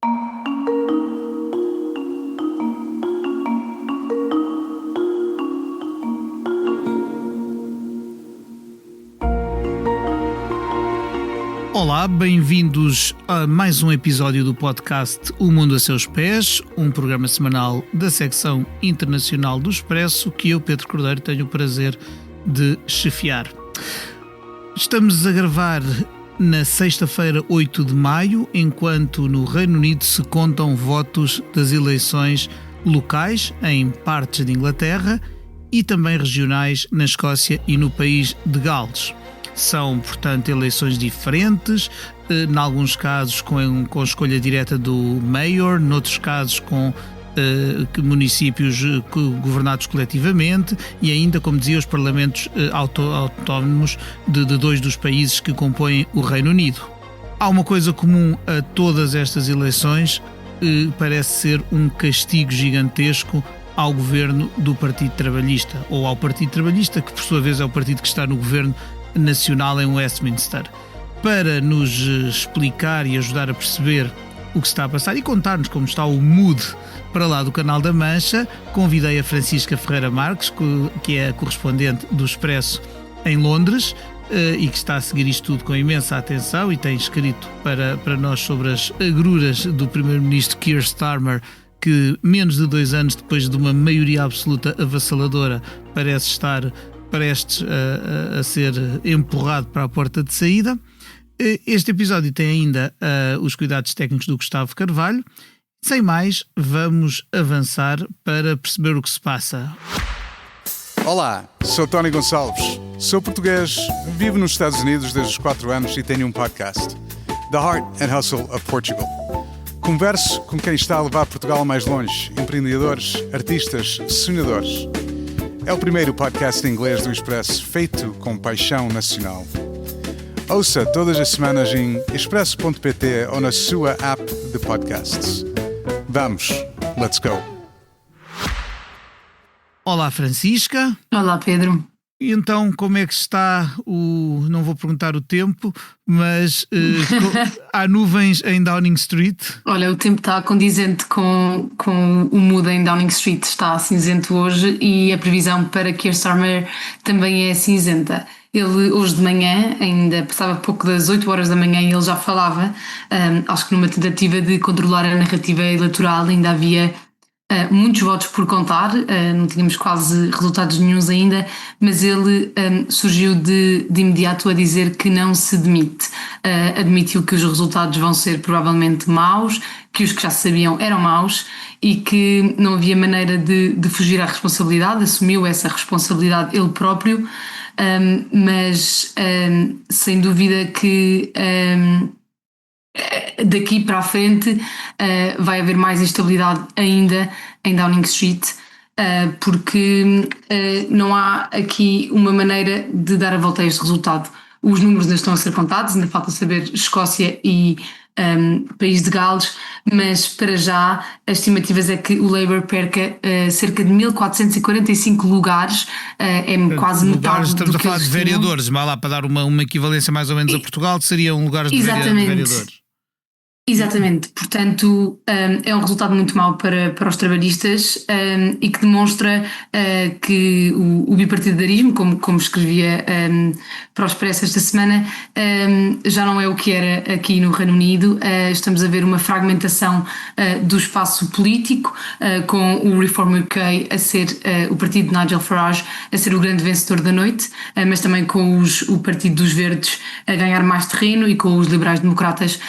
Olá, bem-vindos a mais um episódio do podcast O Mundo a Seus Pés, um programa semanal da secção internacional do Expresso que eu, Pedro Cordeiro, tenho o prazer de chefiar. Estamos a gravar na sexta-feira, 8 de maio, enquanto no Reino Unido se contam votos das eleições locais em partes de Inglaterra e também regionais na Escócia e no país de Gales. São, portanto, eleições diferentes, em alguns casos com escolha direta do Mayor, noutros casos com municípios governados coletivamente e ainda, como dizia, os parlamentos autónomos de dois dos países que compõem o Reino Unido. Há uma coisa comum a todas estas eleições, parece ser um castigo gigantesco ao governo do Partido Trabalhista, ou ao Partido Trabalhista, que por sua vez é o partido que está no governo nacional em Westminster. Para nos explicar e ajudar a perceber o que está a passar e contar-nos como está o mood para lá do Canal da Mancha, convidei a Francisca Ferreira Marques, que é a correspondente do Expresso em Londres e que está a seguir isto tudo com imensa atenção e tem escrito para nós sobre as agruras do primeiro-ministro Keir Starmer, que menos de 2 anos depois de uma maioria absoluta avassaladora parece estar prestes a ser empurrado para a porta de saída. Este episódio tem ainda os cuidados técnicos do Gustavo Carvalho. Sem mais, vamos avançar para perceber o que se passa. Olá, sou Tony Gonçalves, sou português, vivo nos Estados Unidos desde os 4 anos e tenho um podcast, The Heart and Hustle of Portugal. Converso com quem está a levar Portugal mais longe, empreendedores, artistas, sonhadores. É o primeiro podcast em inglês do Expresso feito com paixão nacional. Ouça todas as semanas em expresso.pt ou na sua app de podcasts. Vamos, let's go! Olá, Francisca. Olá, Pedro. E então, como é que está não vou perguntar o tempo, mas há nuvens em Downing Street? Olha, o tempo está condizente com o mood em Downing Street, está cinzento hoje e a previsão para Keir Starmer também é cinzenta. Ele hoje de manhã, ainda passava pouco das 8 horas da manhã e ele já falava, acho que numa tentativa de controlar a narrativa eleitoral ainda havia muitos votos por contar, não tínhamos quase resultados nenhuns ainda, mas ele surgiu de imediato a dizer que não se demite. Admitiu que os resultados vão ser provavelmente maus, que os que já sabiam eram maus e que não havia maneira de fugir à responsabilidade, assumiu essa responsabilidade ele próprio, mas sem dúvida que daqui para a frente vai haver mais instabilidade ainda em Downing Street, porque não há aqui uma maneira de dar a volta a este resultado. Os números ainda estão a ser contados, ainda falta saber Escócia e País de Gales, mas para já as estimativas é que o Labour perca cerca de 1445 lugares, quase metade estamos do a que falar de vereadores, mas lá para dar uma equivalência mais ou menos a Portugal, seriam lugares de vereadores. Exatamente, portanto é um resultado muito mau para os trabalhistas e que demonstra que o bipartidarismo, como escrevia para o Expresso esta semana, já não é o que era aqui no Reino Unido. Estamos a ver uma fragmentação do espaço político, com o Reform UK a ser o partido de Nigel Farage a ser o grande vencedor da noite, mas também com o Partido dos Verdes a ganhar mais terreno e com os liberais-democratas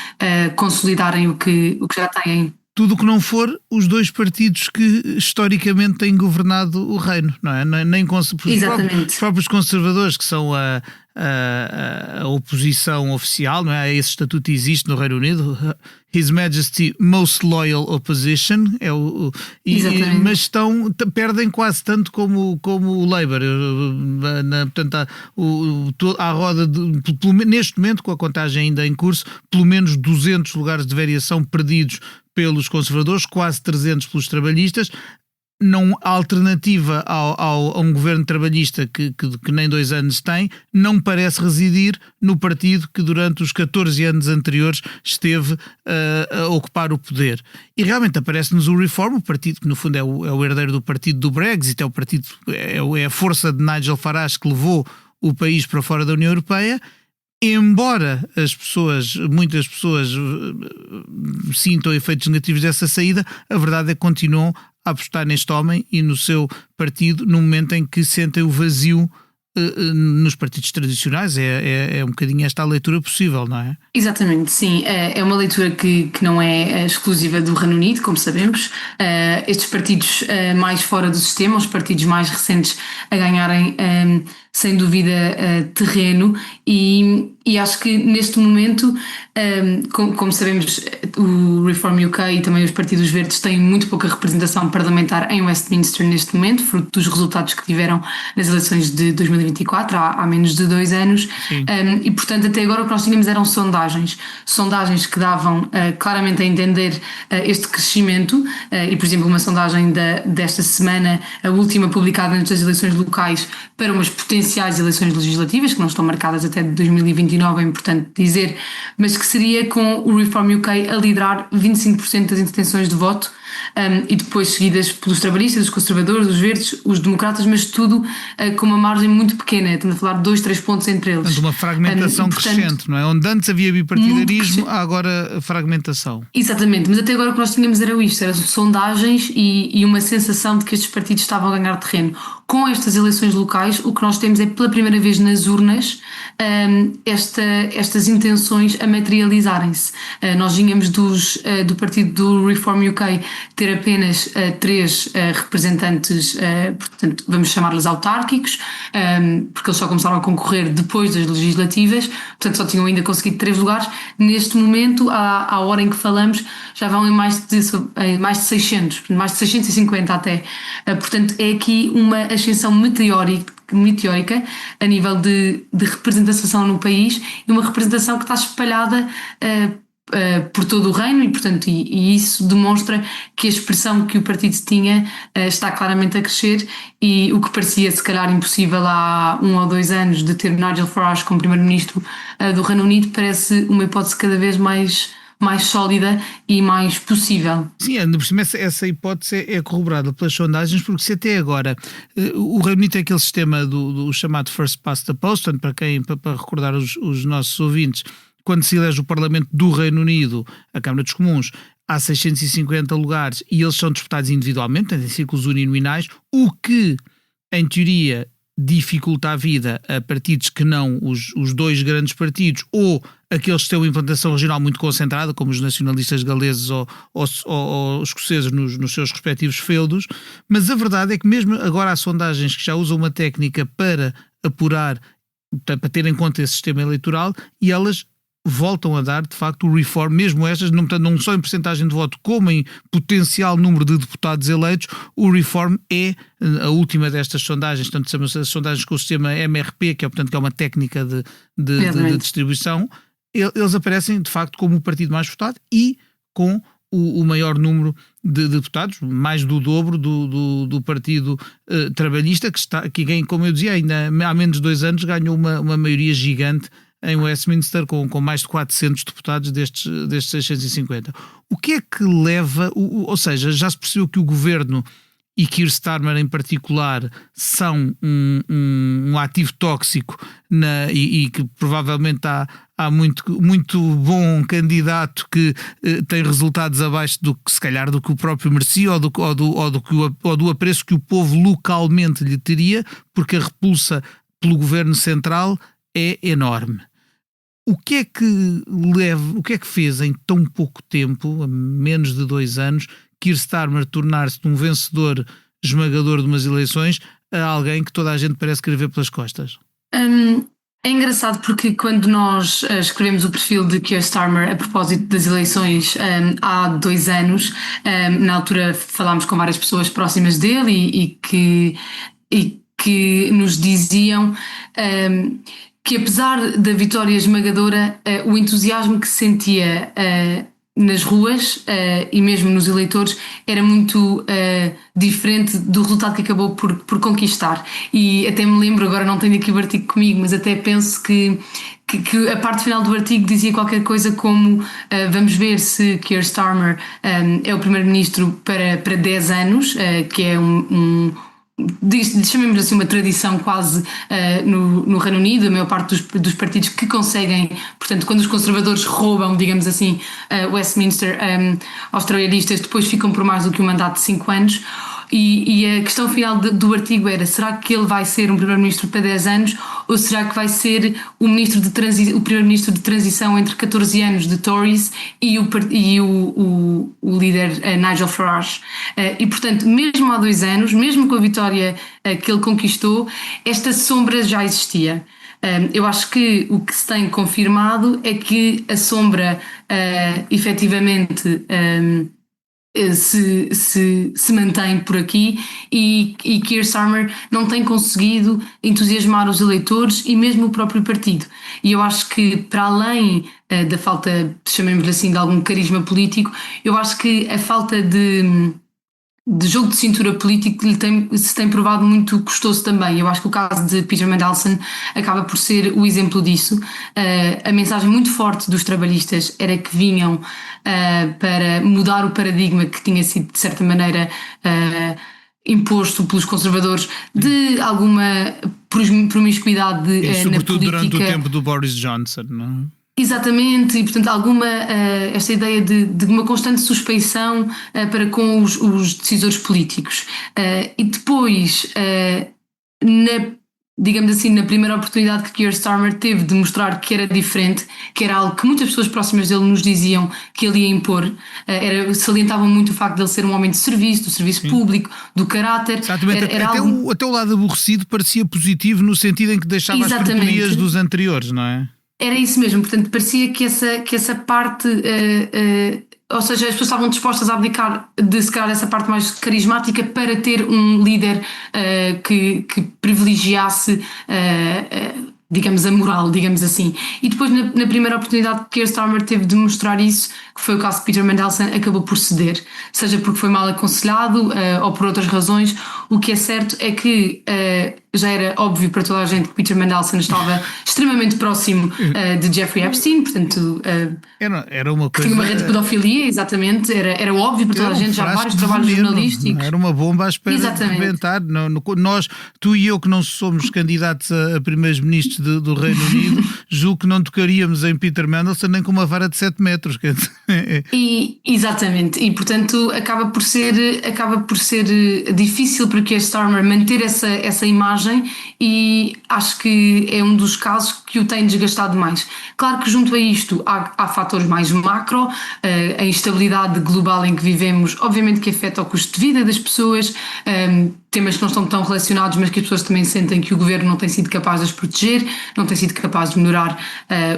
consolidarem o que já têm. Tudo o que não for os dois partidos que historicamente têm governado o reino, não é? Nem os próprios conservadores, que são a oposição oficial, não é? Esse estatuto existe no Reino Unido, His Majesty Most Loyal Opposition, mas perdem quase tanto como o Labour. Portanto, à roda neste momento, com a contagem ainda em curso, pelo menos 200 lugares de variação perdidos pelos conservadores, quase 300 pelos trabalhistas. não, a alternativa a um governo trabalhista que nem 2 anos tem, não parece residir no partido que durante os 14 anos anteriores esteve a ocupar o poder. E realmente aparece-nos o Reform, o partido que no fundo é o herdeiro do partido do Brexit, é a força de Nigel Farage que levou o país para fora da União Europeia. Embora muitas pessoas sintam efeitos negativos dessa saída, a verdade é que continuam a apostar neste homem e no seu partido no momento em que sentem o vazio nos partidos tradicionais. É um bocadinho esta a leitura possível, não é? Exatamente, sim. É uma leitura que não é exclusiva do Reino Unido, como sabemos. Estes partidos mais fora do sistema, os partidos mais recentes a ganharem sem dúvida terreno, e acho que neste momento, como sabemos, o Reform UK e também os partidos verdes têm muito pouca representação parlamentar em Westminster neste momento, fruto dos resultados que tiveram nas eleições de 2024, há menos de 2 anos. E portanto até agora o que nós tínhamos eram sondagens que davam claramente a entender este crescimento, e por exemplo uma sondagem desta semana, a última publicada antes das eleições locais, para umas potenciais eleições legislativas, que não estão marcadas até de 2029, é importante dizer, mas que seria com o Reform UK a liderar 25% das intenções de voto, e depois seguidas pelos trabalhistas, os conservadores, os verdes, os democratas, mas tudo com uma margem muito pequena, estamos a falar de 2-3 pontos entre eles. Portanto, uma fragmentação crescente, não é? Onde antes havia bipartidarismo, há agora fragmentação. Exatamente, mas até agora o que nós tínhamos era isto, eram sondagens e uma sensação de que estes partidos estavam a ganhar terreno. Com estas eleições locais, o que nós temos é pela primeira vez nas urnas estas intenções a materializarem-se. Nós vínhamos do partido do Reform UK ter apenas 3 representantes, portanto, vamos chamar-los autárquicos, porque eles só começaram a concorrer depois das legislativas, portanto só tinham ainda conseguido 3 lugares. Neste momento, à hora em que falamos, já vão em mais de 600, mais de 650 até. Portanto, é aqui uma ascensão meteórica a nível de representação no país, e uma representação que está espalhada por todo o reino, e portanto e isso demonstra que a expressão que o partido tinha está claramente a crescer, e o que parecia se calhar impossível há 1 ou 2 anos de ter Nigel Farage como primeiro-ministro do Reino Unido parece uma hipótese cada vez mais sólida e mais possível. Sim, por cima essa hipótese é corroborada pelas sondagens, porque se até agora o Reino Unido tem aquele sistema do chamado First Past the Post, para recordar os nossos ouvintes, quando se elege o Parlamento do Reino Unido, a Câmara dos Comuns, há 650 lugares e eles são disputados individualmente, em círculos uninominais, o que, em teoria, dificulta a vida a partidos que não os 2 grandes partidos, ou aqueles que têm uma implantação regional muito concentrada, como os nacionalistas galeses ou escoceses nos seus respectivos feudos. Mas a verdade é que mesmo agora há sondagens que já usam uma técnica para apurar, para ter em conta esse sistema eleitoral, e elas voltam a dar, de facto, o Reform, mesmo estas, não só em percentagem de voto, como em potencial número de deputados eleitos. O Reform é a última destas sondagens, portanto, chamam-se as sondagens com o sistema MRP, que é uma técnica de distribuição. Eles aparecem, de facto, como o partido mais votado e com o maior número de deputados, mais do dobro do Partido Trabalhista, que, como eu dizia, ainda há menos de 2 anos ganhou uma maioria gigante em Westminster, com mais de 400 deputados destes 650. O que é que leva, ou seja, já se percebeu que o governo e Keir Starmer em particular são um ativo tóxico e que provavelmente há muito bom candidato que tem resultados abaixo se calhar do que o próprio merecia, ou do apreço que o povo localmente lhe teria, porque a repulsa pelo governo central é enorme. O que é que fez em tão pouco tempo, menos de 2 anos, Keir Starmer tornar-se um vencedor esmagador de umas eleições a alguém que toda a gente parece querer ver pelas costas? É engraçado porque quando nós escrevemos o perfil de Keir Starmer a propósito das eleições há 2 anos, na altura falámos com várias pessoas próximas dele e que nos diziam que apesar da vitória esmagadora, o entusiasmo que se sentia nas ruas e mesmo nos eleitores era muito diferente do resultado que acabou por conquistar. E até me lembro, agora não tenho aqui o artigo comigo, mas até penso que a parte final do artigo dizia qualquer coisa como vamos ver se Keir Starmer é o primeiro-ministro para 10 anos, que é chamemos assim uma tradição quase no Reino Unido. A maior parte dos partidos que conseguem, portanto, quando os conservadores roubam, digamos assim, Westminster aos trabalhistas, depois ficam por mais do que um mandato de 5 anos. E a questão final do artigo era: será que ele vai ser um primeiro-ministro para 10 anos ou será que vai ser o primeiro-ministro de transição entre 14 anos de Tories e o líder Nigel Farage? E portanto, mesmo há 2 anos, mesmo com a vitória que ele conquistou, esta sombra já existia. Eu acho que o que se tem confirmado é que a sombra efetivamente se mantém por aqui e Keir Starmer não tem conseguido entusiasmar os eleitores e mesmo o próprio partido. E eu acho que, para além da falta, chamemos-lhe assim, de algum carisma político, eu acho que a falta de jogo de cintura político se tem provado muito custoso também. Eu acho que o caso de Peter Mandelson acaba por ser o exemplo disso. A mensagem muito forte dos trabalhistas era que vinham para mudar o paradigma que tinha sido, de certa maneira, imposto pelos conservadores, de alguma promiscuidade na política. Sobretudo durante o tempo do Boris Johnson, não é? Exatamente, e portanto esta ideia de uma constante suspeição para com os decisores políticos. E depois, digamos assim, na primeira oportunidade que Keir Starmer teve de mostrar que era diferente, que era algo que muitas pessoas próximas dele nos diziam que ele ia impor, salientavam muito o facto de ele ser um homem de serviço, do serviço Sim. público, do caráter. Exatamente, até o lado aborrecido parecia positivo, no sentido em que deixava Exatamente. as porcarias dos anteriores, não é? Era isso mesmo, portanto parecia que essa parte, ou seja, as pessoas estavam dispostas a abdicar de se calhar essa parte mais carismática para ter um líder que privilegiasse digamos a moral, digamos assim. E depois na primeira oportunidade que Keir Starmer teve de mostrar isso, que foi o caso de Peter Mandelson, acabou por ceder, seja porque foi mal aconselhado ou por outras razões. O que é certo é que já era óbvio para toda a gente que Peter Mandelson estava extremamente próximo de Jeffrey Epstein, portanto era uma coisa, tinha uma rede de pedofilia, exatamente, era óbvio para toda a gente, já vários trabalhos jornalísticos. Era uma bomba à espera de rebentar. Nós, tu e eu, que não somos candidatos a primeiros-ministros do Reino Unido, julgo que não tocaríamos em Peter Mandelson nem com uma vara de 7 metros. Exatamente, e portanto acaba por ser difícil para Keir Starmer manter essa imagem, e acho que é um dos casos que o tem desgastado mais. Claro que junto a isto há fatores mais macro, a instabilidade global em que vivemos, obviamente que afeta o custo de vida das pessoas, temas que não estão tão relacionados, mas que as pessoas também sentem que o governo não tem sido capaz de as proteger, não tem sido capaz de melhorar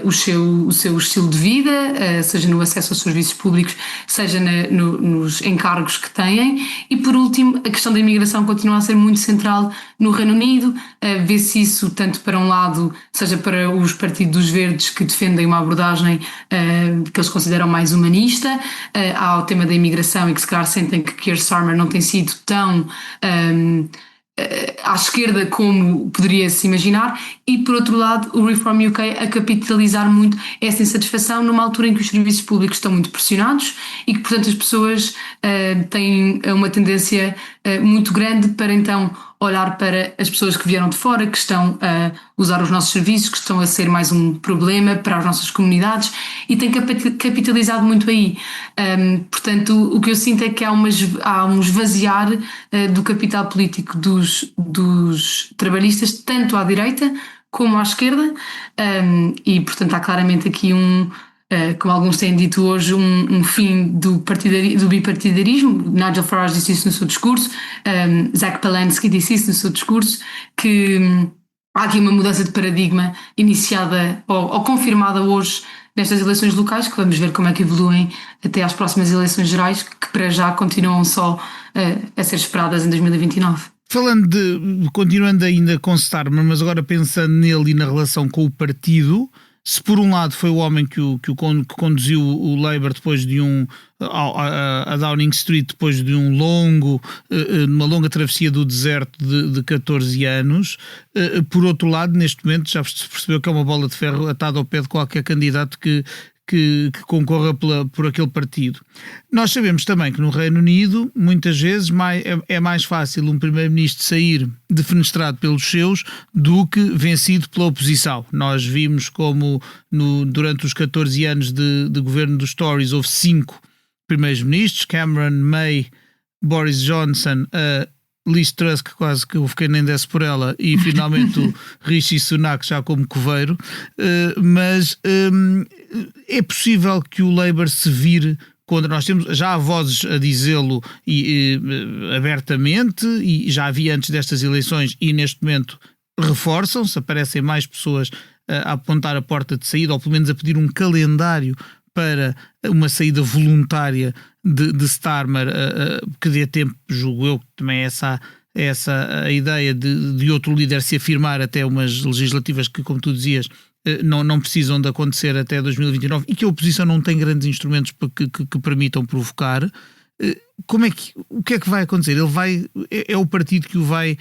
o seu estilo de vida, seja no acesso aos serviços públicos, seja nos encargos que têm. E por último, a questão da imigração continua a ser muito central no Reino Unido. Vê-se isso tanto para um lado, seja para os partidos verdes, que defendem uma abordagem que eles consideram mais humanista, ao tema da imigração, e que se calhar sentem que Keir Starmer não tem sido tão à esquerda como poderia-se imaginar, e por outro lado o Reform UK a capitalizar muito essa insatisfação numa altura em que os serviços públicos estão muito pressionados e que portanto as pessoas têm uma tendência muito grande para então olhar para as pessoas que vieram de fora, que estão a usar os nossos serviços, que estão a ser mais um problema para as nossas comunidades, e tem capitalizado muito aí. Portanto, o que eu sinto é que há um esvaziar do capital político dos trabalhistas, tanto à direita como à esquerda, e portanto há claramente aqui como alguns têm dito hoje, um fim do bipartidarismo. Nigel Farage disse isso no seu discurso, Zach Palansky disse isso no seu discurso, que há aqui uma mudança de paradigma iniciada ou confirmada hoje nestas eleições locais, que vamos ver como é que evoluem até às próximas eleições gerais, que para já continuam só a ser esperadas em 2029. Continuando ainda com Starmer, mas agora pensando nele e na relação com o partido, se por um lado foi o homem que conduziu o Labour depois de a Downing Street, depois de uma longa travessia do deserto de 14 anos, por outro lado, neste momento já se percebeu que é uma bola de ferro atada ao pé de qualquer candidato que concorra por aquele partido. Nós sabemos também que no Reino Unido muitas vezes é mais fácil um primeiro-ministro sair defenestrado pelos seus do que vencido pela oposição. Nós vimos como durante os 14 anos de governo dos Tories houve 5 primeiros-ministros: Cameron, May, Boris Johnson, Liz Truss, que quase que eu fiquei nem desse por ela, e finalmente o Rishi Sunak já como coveiro, mas é possível que o Labour se vire contra. Nós temos, já há vozes a dizê-lo abertamente, e já havia antes destas eleições, e neste momento reforçam-se, aparecem mais pessoas a apontar a porta de saída, ou pelo menos a pedir um calendário para uma saída voluntária de Starmer, que dê tempo, julgo eu, que também é essa a ideia de outro líder se afirmar até umas legislativas que, como tu dizias, não precisam de acontecer até 2029, e que a oposição não tem grandes instrumentos que permitam provocar. O que é que vai acontecer? É o partido que o vai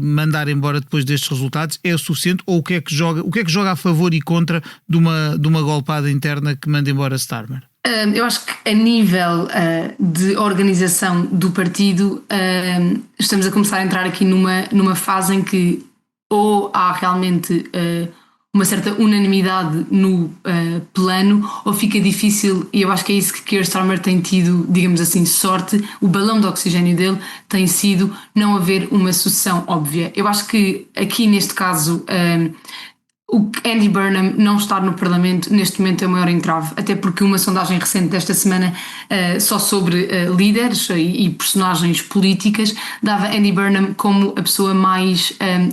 mandar embora depois destes resultados? É o suficiente? Ou o que é que joga a favor e contra de uma golpada interna que manda embora Starmer? Eu acho que a nível de organização do partido estamos a começar a entrar aqui numa fase em que ou há realmente uma certa unanimidade no plano, ou fica difícil, e eu acho que é isso que Keir Starmer tem tido, digamos assim, sorte. O balão de oxigênio dele tem sido não haver uma sucessão óbvia. Eu acho que aqui neste caso o Andy Burnham não estar no Parlamento neste momento é o maior entrave, até porque uma sondagem recente desta semana só sobre líderes e personagens políticas dava Andy Burnham como a pessoa mais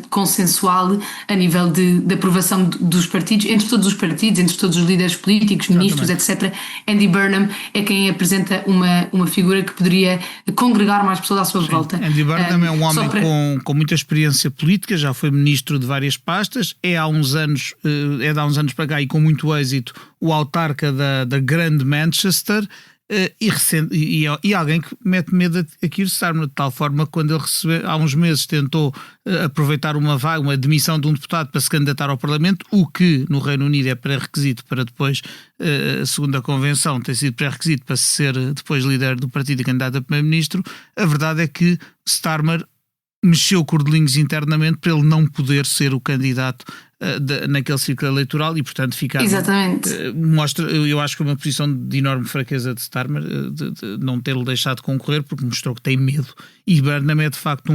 consensual a nível de aprovação dos partidos, entre todos os partidos, entre todos os líderes políticos, ministros, etc. Andy Burnham é quem apresenta uma figura que poderia congregar mais pessoas à sua volta. Andy Burnham é um homem com muita experiência política, já foi ministro de várias pastas, é de há uns anos para cá, e com muito êxito, o autarca da Grande Manchester, e alguém que mete medo a Keir Starmer, de tal forma que quando ele há uns meses tentou aproveitar uma demissão de um deputado para se candidatar ao Parlamento, o que no Reino Unido é pré-requisito para depois, segundo a Convenção, ter sido pré-requisito para ser depois líder do partido e candidato a primeiro-ministro. A verdade é que Starmer mexeu cordelinhos internamente para ele não poder ser o candidato naquele ciclo eleitoral, e portanto ficar. Exatamente. Mostra, eu acho que é uma posição de enorme fraqueza de Starmer, de não ter-lhe deixado concorrer, porque mostrou que tem medo. E Burnham é de facto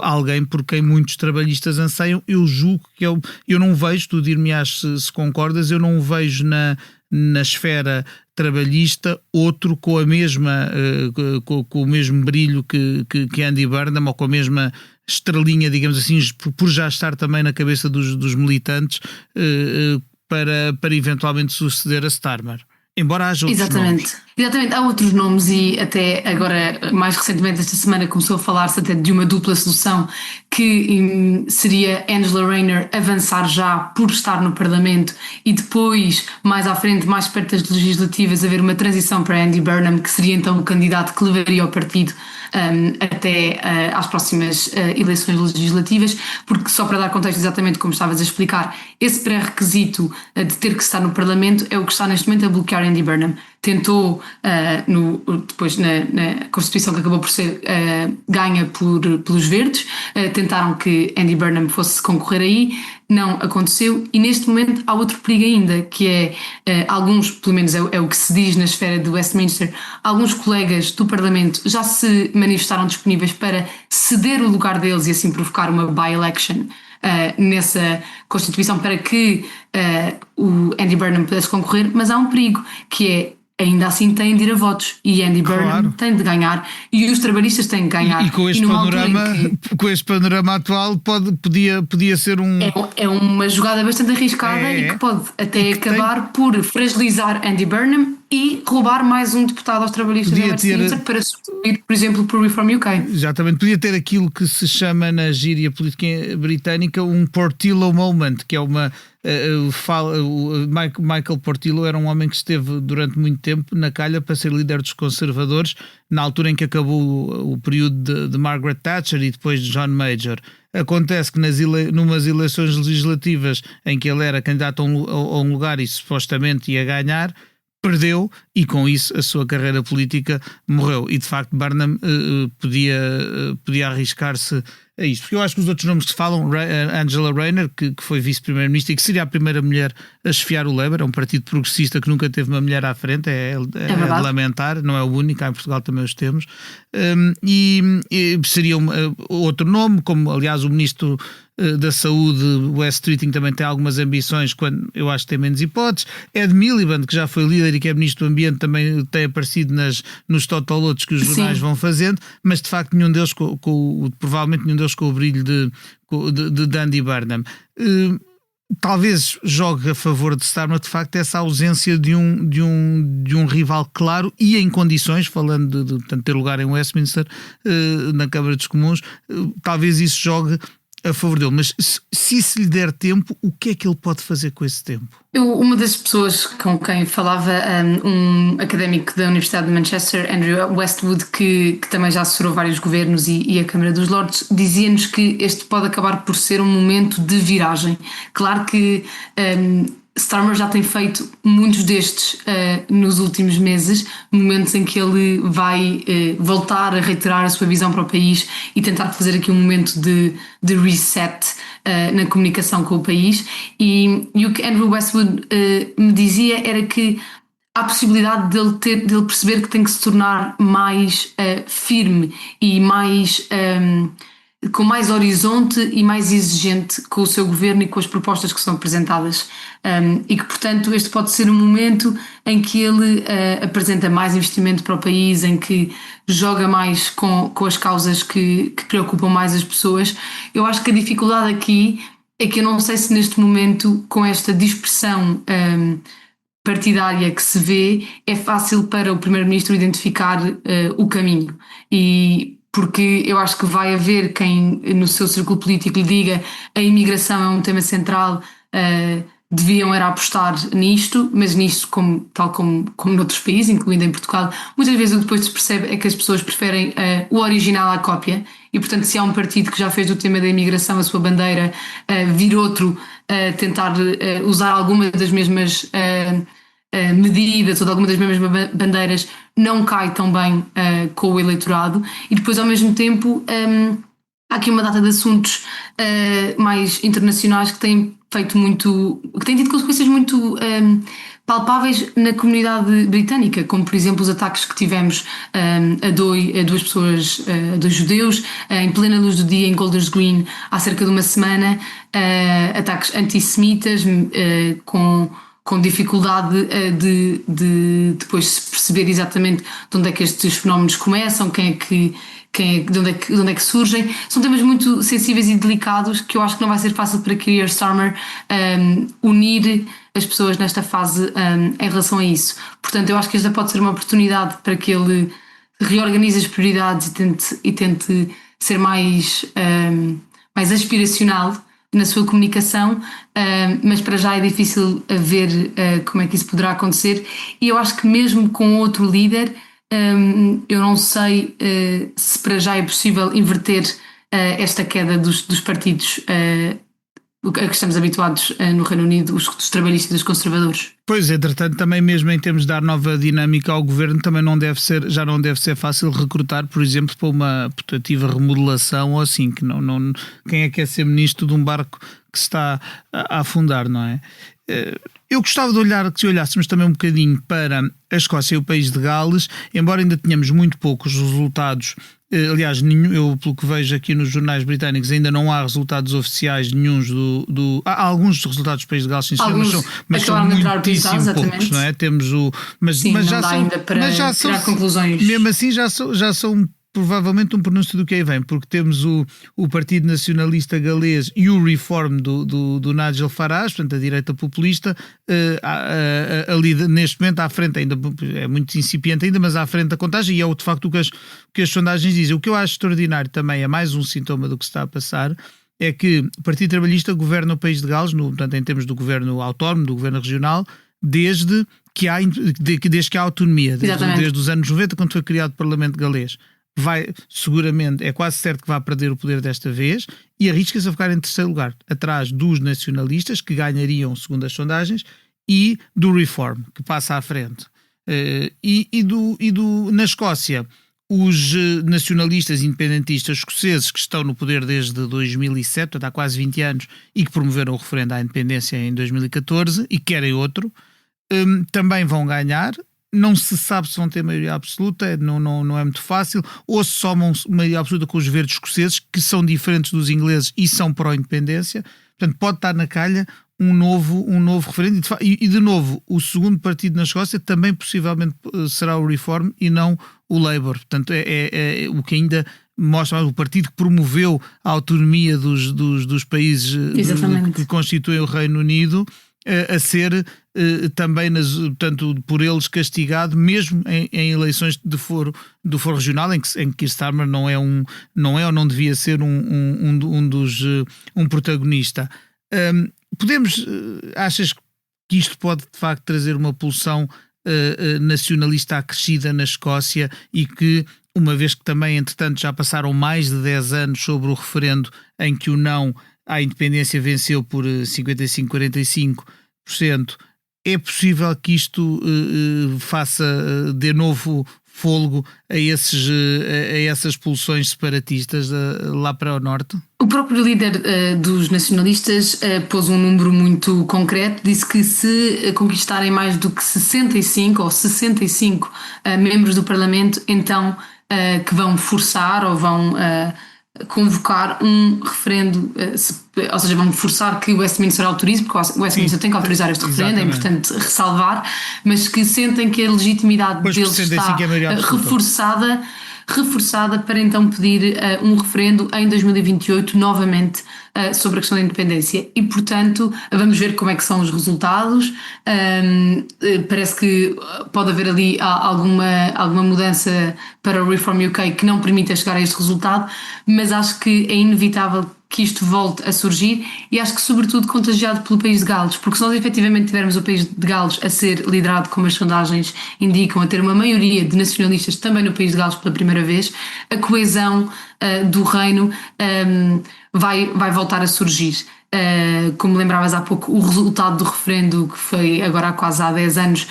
alguém por quem muitos trabalhistas anseiam. Eu julgo que eu não vejo, tu dir-me-ás se concordas, eu não vejo na esfera trabalhista outro com a mesma com o mesmo brilho que Andy Burnham, ou com a mesma estrelinha, digamos assim, por já estar também na cabeça dos militantes, para eventualmente suceder a Starmer. Embora haja outros nomes. Exatamente, há outros nomes, e até agora, mais recentemente esta semana, começou a falar-se até de uma dupla solução, que seria Angela Rayner avançar já por estar no Parlamento e depois, mais à frente, mais perto das legislativas, haver uma transição para Andy Burnham, que seria então o candidato que levaria o partido até às próximas eleições legislativas, porque, só para dar contexto exatamente como estavas a explicar, esse pré-requisito de ter que estar no Parlamento é o que está neste momento a bloquear Andy Burnham. Tentou, depois na Constituição, que acabou por ser ganha pelos Verdes, tentaram que Andy Burnham fosse concorrer aí, não aconteceu, e neste momento há outro perigo ainda, que é alguns, pelo menos é o que se diz na esfera de Westminster, alguns colegas do Parlamento já se manifestaram disponíveis para ceder o lugar deles e assim provocar uma by-election nessa Constituição para que o Andy Burnham pudesse concorrer, mas há um perigo, que é, ainda assim tem de ir a votos, e Andy Burnham tem de ganhar, e os trabalhistas têm de ganhar. E com este panorama atual podia ser é uma jogada bastante arriscada e que pode até acabar por fragilizar Andy Burnham e roubar mais um deputado aos trabalhistas em Westminster para substituir, por exemplo, por Reform UK. Exatamente, podia ter aquilo que se chama na gíria política britânica um Portillo moment, que é uma... Michael Portillo era um homem que esteve durante muito tempo na calha para ser líder dos conservadores na altura em que acabou o período de Margaret Thatcher e depois de John Major. Acontece que numas eleições legislativas em que ele era candidato a um lugar e supostamente ia ganhar, perdeu e com isso a sua carreira política morreu. E de facto Burnham podia arriscar-se a isto. Porque eu acho que os outros nomes que se falam, Angela Rayner, que foi vice-primeira-ministra e que seria a primeira mulher a chefiar o Labour, é um partido progressista que nunca teve uma mulher à frente, é de lamentar, não é o único, cá em Portugal também os temos. E seria outro nome, como aliás o ministro da Saúde, Wes Streeting, também tem algumas ambições, quando eu acho que tem menos hipóteses. Ed Miliband, que já foi líder e que é ministro do Ambiente, também tem aparecido nos totolotes que os jornais vão fazendo, mas de facto nenhum deles provavelmente nenhum deles com o brilho de Andy Burnham. Talvez jogue a favor de Starmer de facto essa ausência de um rival claro e em condições, falando de ter lugar em Westminster, na Câmara dos Comuns, talvez isso jogue a favor dele, mas se lhe der tempo, o que é que ele pode fazer com esse tempo? Uma das pessoas com quem falava, um académico da Universidade de Manchester, Andrew Westwood, que também já assessorou vários governos e a Câmara dos Lordes, dizia-nos que este pode acabar por ser um momento de viragem. Claro que Starmer já tem feito muitos destes nos últimos meses, momentos em que ele vai voltar a reiterar a sua visão para o país e tentar fazer aqui um momento de reset na comunicação com o país. E o que Andrew Westwood me dizia era que há a possibilidade dele perceber que tem que se tornar mais firme e mais... com mais horizonte e mais exigente com o seu governo e com as propostas que são apresentadas, e que portanto este pode ser um momento em que ele apresenta mais investimento para o país, em que joga mais com as causas que preocupam mais as pessoas. Eu acho que a dificuldade aqui é que eu não sei se neste momento, com esta dispersão partidária que se vê, é fácil para o Primeiro-Ministro identificar o caminho, porque eu acho que vai haver quem no seu círculo político lhe diga a imigração é um tema central, deviam era apostar nisto, mas nisto, tal como noutros países, incluindo em Portugal, muitas vezes o que depois se percebe é que as pessoas preferem o original à cópia, e portanto se há um partido que já fez do tema da imigração a sua bandeira, vir outro tentar usar alguma das mesmas medidas ou de alguma das mesmas bandeiras não cai tão bem com o eleitorado. E depois ao mesmo tempo há aqui uma data de assuntos mais internacionais que têm tido consequências muito palpáveis na comunidade britânica, como por exemplo os ataques que tivemos a duas pessoas, a dois judeus, em plena luz do dia em Golders Green há cerca de uma semana, ataques antissemitas com dificuldade de depois se perceber exatamente de onde é que estes fenómenos começam, de onde é que surgem. São temas muito sensíveis e delicados que eu acho que não vai ser fácil para Keir Starmer unir as pessoas nesta fase em relação a isso. Portanto, eu acho que esta pode ser uma oportunidade para que ele reorganize as prioridades e tente ser mais aspiracional na sua comunicação, mas para já é difícil ver como é que isso poderá acontecer. E eu acho que mesmo com outro líder, eu não sei se para já é possível inverter esta queda dos partidos a que estamos habituados no Reino Unido, dos trabalhistas e dos conservadores. Pois, entretanto, também mesmo em termos de dar nova dinâmica ao governo, também já não deve ser fácil recrutar, por exemplo, para uma putativa remodelação ou assim, que não, quem é que é ser ministro de um barco que se está a afundar, não é? Eu gostava que olhássemos também um bocadinho para a Escócia e o país de Gales, embora ainda tenhamos muito poucos resultados. Aliás, eu pelo que vejo aqui nos jornais britânicos ainda não há resultados oficiais nenhuns há alguns resultados do país de Gales, sim, mas são muitíssimo poucos, não é? Temos mas já são conclusões. Mesmo assim já são provavelmente um pronúncio do que aí vem, porque temos o Partido Nacionalista Galês e o Reform do Nigel Farage, portanto a direita populista, ali neste momento à frente, ainda é muito incipiente ainda, mas à frente da contagem, e é de facto o que as sondagens dizem. O que eu acho extraordinário também, é mais um sintoma do que se está a passar, é que o Partido Trabalhista governa o país de Gales, portanto em termos do governo autónomo, do governo regional, desde que há autonomia, desde os anos 90, quando foi criado o Parlamento galês. Seguramente, é quase certo que vai perder o poder desta vez e arrisca-se a ficar em terceiro lugar, atrás dos nacionalistas, que ganhariam, segundo as sondagens, e do Reform, que passa à frente. Na Escócia, os nacionalistas independentistas escoceses, que estão no poder desde 2007, portanto há quase 20 anos, e que promoveram o referendo à independência em 2014 e querem outro, também vão ganhar. Não se sabe se vão ter maioria absoluta, não é muito fácil, ou se somam maioria absoluta com os verdes escoceses, que são diferentes dos ingleses e são pró-independência. Portanto, pode estar na calha um novo referendo. E de novo, o segundo partido na Escócia também possivelmente será o Reform e não o Labour. Portanto, é o que ainda mostra o partido que promoveu a autonomia dos países que constituem o Reino Unido, a ser também, portanto, por eles castigado, mesmo em eleições de foro regional, em que Keir Starmer não é ou não devia ser um protagonista. Achas que isto pode de facto trazer uma pulsão nacionalista acrescida na Escócia, e que, uma vez que também entretanto já passaram mais de 10 anos sobre o referendo em que o não à independência venceu por 55-45%, é possível que isto faça de novo fôlego a essas pulsões separatistas lá para o norte? O próprio líder dos nacionalistas pôs um número muito concreto, disse que se conquistarem mais do que 65 membros do Parlamento, então que vão forçar ou vão convocar um referendo, ou seja, vão forçar que o Westminster autorize, porque o Westminster tem que autorizar este referendo, é importante ressalvar, mas que sentem que a legitimidade deles está reforçada para então pedir um referendo em 2028 novamente sobre a questão da independência. E, portanto, vamos ver como é que são os resultados. Parece que pode haver ali alguma mudança para o Reform UK que não permita chegar a este resultado, mas acho que é inevitável que isto volte a surgir, e acho que sobretudo contagiado pelo país de Gales, porque se nós efetivamente tivermos o país de Gales a ser liderado, como as sondagens indicam, a ter uma maioria de nacionalistas também no país de Gales pela primeira vez, a coesão do reino vai voltar a surgir. Como lembravas há pouco, o resultado do referendo, que foi agora há 10 anos,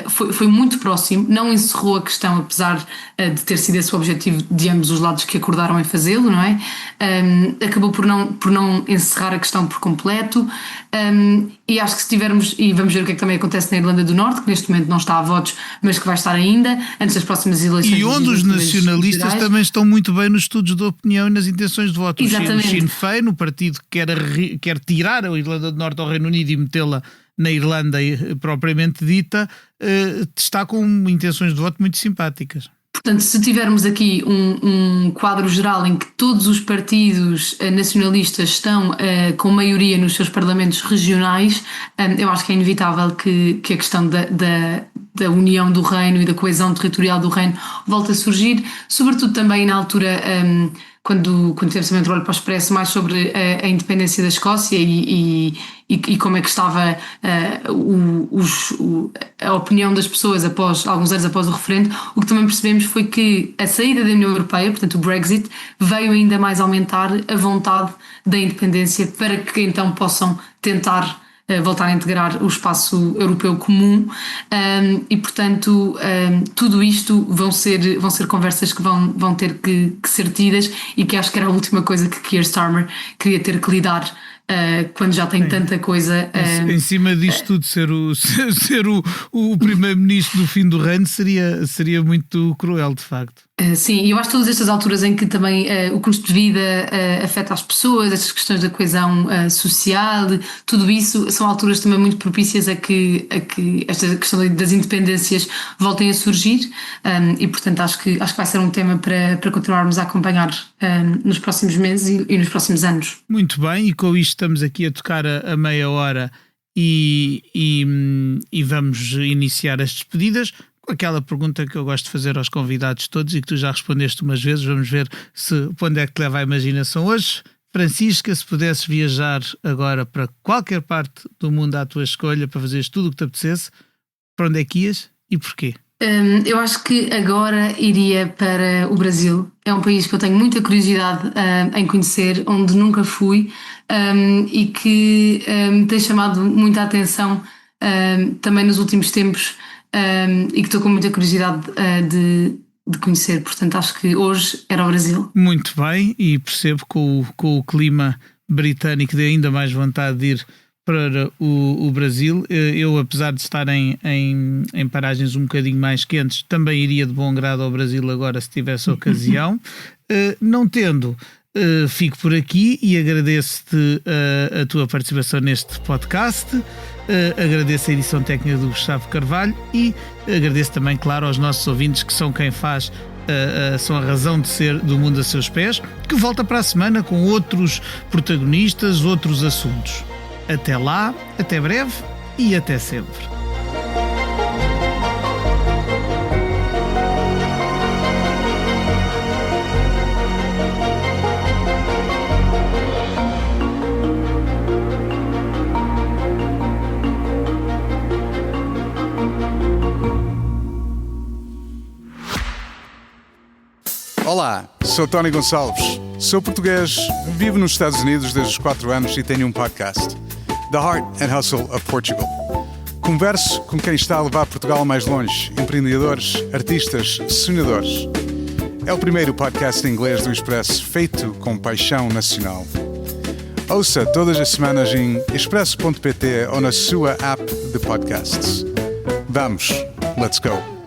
foi muito próximo, não encerrou a questão, apesar de ter sido esse o objetivo de ambos os lados que acordaram em fazê-lo, não é? Acabou por não encerrar a questão por completo, e acho que se tivermos, e vamos ver o que é que também acontece na Irlanda do Norte, que neste momento não está a votos, mas que vai estar ainda, antes das próximas eleições. E onde os nacionalistas também estão muito bem nos estudos de opinião e nas intenções de voto. Exatamente. O Sinn Féin, o partido que quer tirar a Irlanda do Norte ao Reino Unido e metê-la na Irlanda propriamente dita, está com intenções de voto muito simpáticas. Portanto, se tivermos aqui um quadro geral em que todos os partidos nacionalistas estão com maioria nos seus parlamentos regionais, eu acho que é inevitável que a questão da união do reino e da coesão territorial do reino volte a surgir, sobretudo também na altura quando tivemos também um olho para o Expresso mais sobre a independência da Escócia e como é que estava a opinião das pessoas alguns anos após o referendo. O que também percebemos foi que a saída da União Europeia, portanto o Brexit, veio ainda mais aumentar a vontade da independência para que então possam tentar voltar a integrar o espaço europeu comum, e portanto tudo isto vão ser conversas que vão ter que ser tidas, e que acho que era a última coisa que Keir Starmer queria ter que lidar quando já tem tanta coisa. Em cima disto tudo, ser o primeiro-ministro do fim do reino seria muito cruel, de facto. Sim, eu acho que todas estas alturas em que também o custo de vida afeta as pessoas, estas questões da coesão social, tudo isso são alturas também muito propícias a que esta questão das independências voltem a surgir, e portanto acho que vai ser um tema para continuarmos a acompanhar nos próximos meses e nos próximos anos. Muito bem, e com isto estamos aqui a tocar a meia hora e vamos iniciar as despedidas. Aquela pergunta que eu gosto de fazer aos convidados todos e que tu já respondeste umas vezes, vamos ver para onde é que te leva a imaginação hoje. Francisca, se pudesses viajar agora para qualquer parte do mundo à tua escolha, para fazeres tudo o que te apetecesse, para onde é que ias e porquê? Eu acho que agora iria para o Brasil. É um país que eu tenho muita curiosidade em conhecer, onde nunca fui, e que me tem chamado muita atenção também nos últimos tempos. E que estou com muita curiosidade de conhecer, portanto acho que hoje era o Brasil. Muito bem, e percebo com o clima britânico de ainda mais vontade de ir para o Brasil. Eu, apesar de estar em paragens um bocadinho mais quentes, também iria de bom grado ao Brasil agora se tivesse ocasião. Não tendo, fico por aqui e agradeço-te a tua participação neste podcast. Agradeço a edição técnica do Gustavo Carvalho e agradeço também, claro, aos nossos ouvintes, que são quem faz, são a razão de ser do Mundo a Seus Pés, que volta para a semana com outros protagonistas, outros assuntos. Até lá, até breve e até sempre. Olá, sou Tony Gonçalves, sou português, vivo nos Estados Unidos desde os 4 anos e tenho um podcast, The Heart and Hustle of Portugal. Converso com quem está a levar Portugal mais longe, empreendedores, artistas, sonhadores. É o primeiro podcast em inglês do Expresso feito com paixão nacional. Ouça todas as semanas em expresso.pt ou na sua app de podcasts. Vamos, let's go!